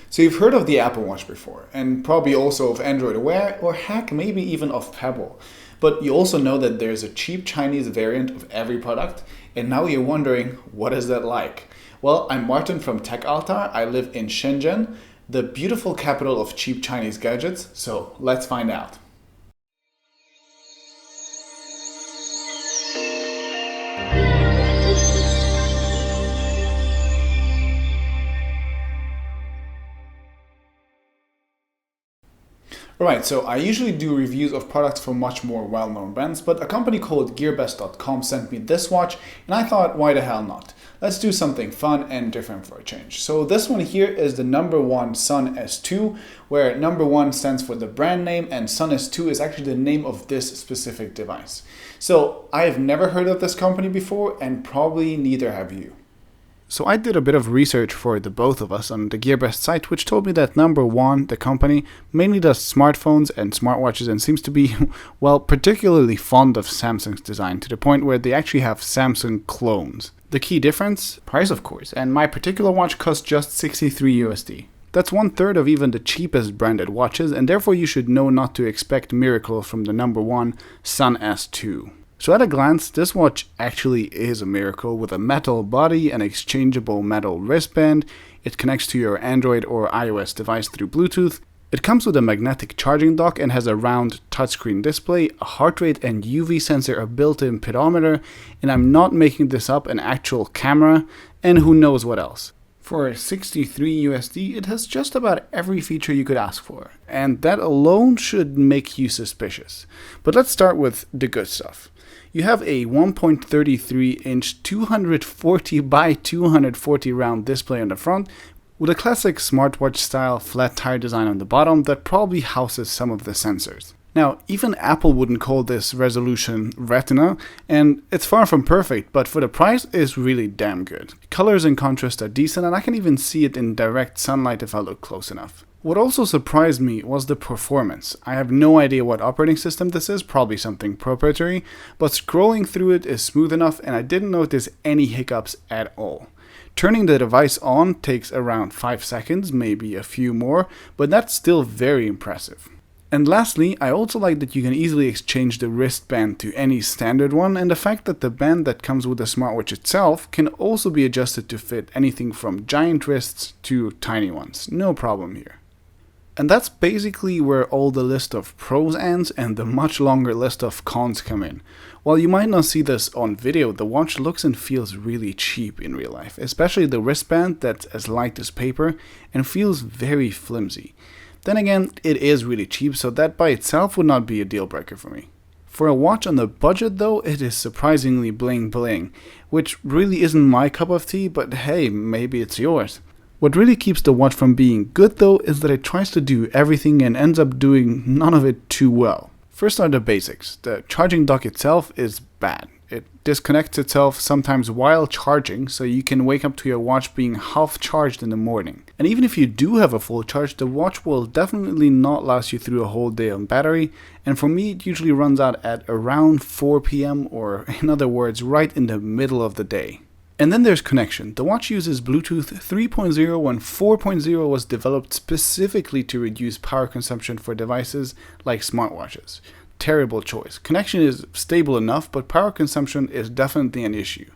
So you've heard of the Apple Watch before, and probably also of Android Wear, or heck, maybe even of Pebble. But you also know that there's a cheap Chinese variant of every product, and now you're wondering, what is that like? Well, I'm Martin from Tech Altar. I live in Shenzhen, the beautiful capital of cheap Chinese gadgets, so let's find out. Alright, so I usually do reviews of products from much more well-known brands, but a company called gearbest.com sent me this watch, and I thought, why the hell not? Let's do something fun and different for a change. So this one here is the No.1 Sun S2, where No.1 stands for the brand name and Sun S2 is actually the name of this specific device. So I have never heard of this company before, and probably neither have you. So I did a bit of research for the both of us on the Gearbest site, which told me that No.1, the company, mainly does smartphones and smartwatches and seems to be, well, particularly fond of Samsung's design, to the point where they actually have Samsung clones. The key difference? Price, of course, and my particular watch costs just 63 USD. That's 1/3 of even the cheapest branded watches, and therefore you should know not to expect miracles from the No.1 Sun S2. So at a glance, this watch actually is a miracle with a metal body, an exchangeable metal wristband. It connects to your Android or iOS device through Bluetooth. It comes with a magnetic charging dock and has a round touchscreen display, a heart rate and UV sensor, a built-in pedometer, and I'm not making this up, an actual camera, and who knows what else. For 63 USD, it has just about every feature you could ask for, and that alone should make you suspicious. But let's start with the good stuff. You have a 1.33-inch 240 by 240 round display on the front, with a classic smartwatch style flat tire design on the bottom that probably houses some of the sensors. Now, even Apple wouldn't call this resolution Retina, and it's far from perfect, but for the price, it's really damn good. Colors and contrast are decent, and I can even see it in direct sunlight if I look close enough. What also surprised me was the performance. I have no idea what operating system this is, probably something proprietary, but scrolling through it is smooth enough and I didn't notice any hiccups at all. Turning the device on takes around 5 seconds, maybe a few more, but that's still very impressive. And lastly, I also like that you can easily exchange the wristband to any standard one, and the fact that the band that comes with the smartwatch itself can also be adjusted to fit anything from giant wrists to tiny ones. No problem here. And that's basically where all the list of pros ends and the much longer list of cons come in. While you might not see this on video, the watch looks and feels really cheap in real life, especially the wristband that's as light as paper and feels very flimsy. Then again, it is really cheap, so that by itself would not be a deal breaker for me. For a watch on the budget though, it is surprisingly bling bling, which really isn't my cup of tea, but hey, maybe it's yours. What really keeps the watch from being good though is that it tries to do everything and ends up doing none of it too well. First are the basics. The charging dock itself is bad. It disconnects itself sometimes while charging, so you can wake up to your watch being half charged in the morning. And even if you do have a full charge, the watch will definitely not last you through a whole day on battery, and for me it usually runs out at around 4 PM, or in other words, right in the middle of the day. And then there's connection. The watch uses Bluetooth 3.0 when 4.0 was developed specifically to reduce power consumption for devices like smartwatches. Terrible choice. Connection is stable enough, but power consumption is definitely an issue.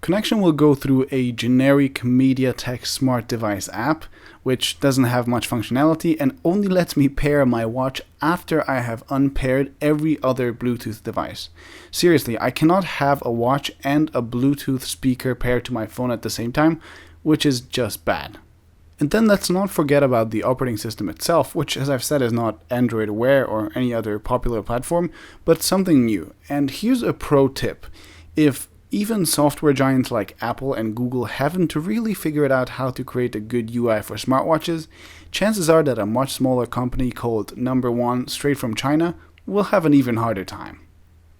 Connection will go through a generic MediaTek smart device app, which doesn't have much functionality and only lets me pair my watch after I have unpaired every other Bluetooth device. Seriously, I cannot have a watch and a Bluetooth speaker paired to my phone at the same time, which is just bad. And then let's not forget about the operating system itself, which, as I've said, is not Android Wear or any other popular platform, but something new. And here's a pro tip. If even software giants like Apple and Google haven't really figured out how to create a good UI for smartwatches, chances are that a much smaller company called No.1 straight from China will have an even harder time.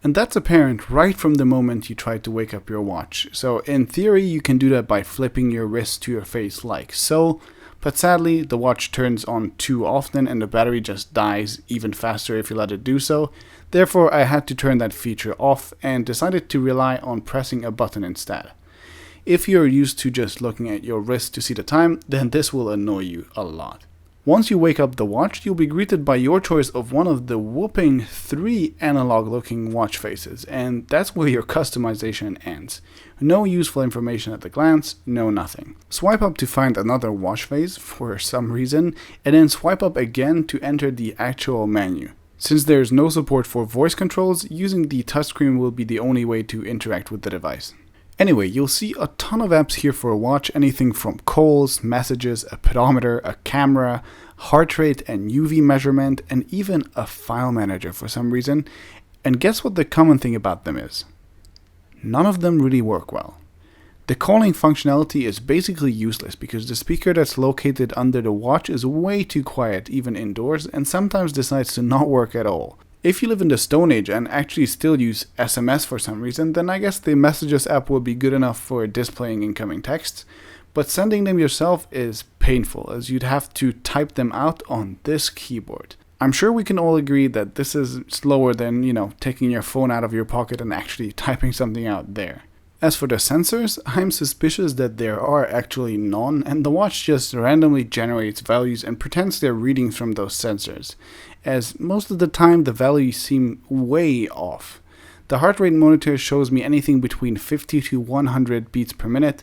And that's apparent right from the moment you try to wake up your watch. So in theory, you can do that by flipping your wrist to your face like so, but sadly the watch turns on too often and the battery just dies even faster if you let it do so. Therefore, I had to turn that feature off and decided to rely on pressing a button instead. If you're used to just looking at your wrist to see the time, then this will annoy you a lot. Once you wake up the watch, you'll be greeted by your choice of one of the whopping 3 analog-looking watch faces, and that's where your customization ends. No useful information at a glance, no nothing. Swipe up to find another watch face for some reason, and then swipe up again to enter the actual menu. Since there's no support for voice controls, using the touchscreen will be the only way to interact with the device. Anyway, you'll see a ton of apps here for a watch, anything from calls, messages, a pedometer, a camera, heart rate and UV measurement, and even a file manager for some reason. And guess what the common thing about them is? None of them really work well. The calling functionality is basically useless because the speaker that's located under the watch is way too quiet even indoors and sometimes decides to not work at all. If you live in the Stone Age and actually still use SMS for some reason, then I guess the Messages app will be good enough for displaying incoming texts, but sending them yourself is painful as you'd have to type them out on this keyboard. I'm sure we can all agree that this is slower than, taking your phone out of your pocket and actually typing something out there. As for the sensors, I'm suspicious that there are actually none, and the watch just randomly generates values and pretends they're readings from those sensors, as most of the time the values seem way off. The heart rate monitor shows me anything between 50 to 100 beats per minute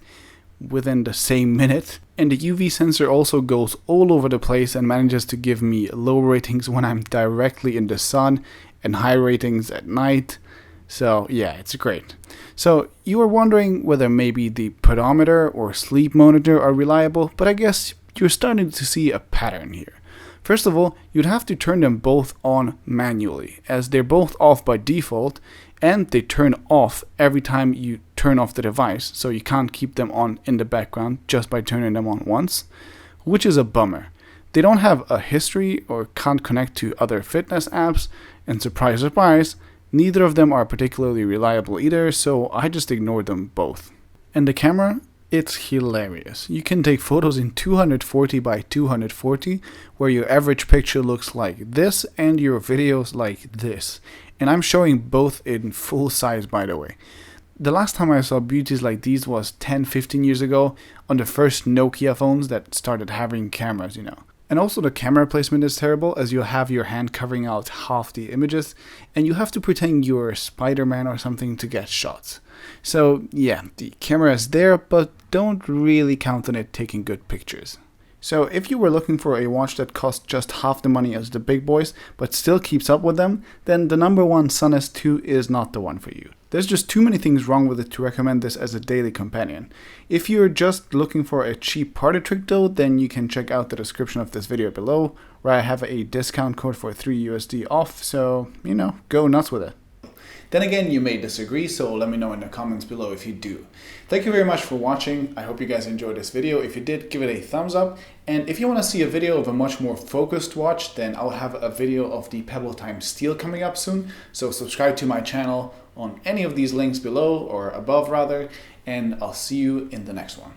within the same minute, and the UV sensor also goes all over the place and manages to give me low ratings when I'm directly in the sun and high ratings at night. So yeah, it's great. So you were wondering whether maybe the pedometer or sleep monitor are reliable, but I guess you're starting to see a pattern here. First of all, you'd have to turn them both on manually, as they're both off by default, and they turn off every time you turn off the device, so you can't keep them on in the background just by turning them on once, which is a bummer. They don't have a history or can't connect to other fitness apps, and surprise, surprise, neither of them are particularly reliable either, so I just ignored them both. And the camera? It's hilarious. You can take photos in 240 by 240, where your average picture looks like this and your videos like this. And I'm showing both in full size, by the way. The last time I saw beauties like these was 10-15 years ago on the first Nokia phones that started having cameras, And also the camera placement is terrible, as you'll have your hand covering out half the images, and you have to pretend you're Spider-Man or something to get shots. So yeah, the camera is there, but don't really count on it taking good pictures. So if you were looking for a watch that costs just half the money as the big boys, but still keeps up with them, then the No.1 Sun S2 is not the one for you. There's just too many things wrong with it to recommend this as a daily companion. If you're just looking for a cheap party trick though, then you can check out the description of this video below, where I have a discount code for $3 off, so, go nuts with it. Then again, you may disagree, so let me know in the comments below if you do. Thank you very much for watching. I hope you guys enjoyed this video. If you did, give it a thumbs up. And if you want to see a video of a much more focused watch, then I'll have a video of the Pebble Time Steel coming up soon. So subscribe to my channel on any of these links below, or above rather, and I'll see you in the next one.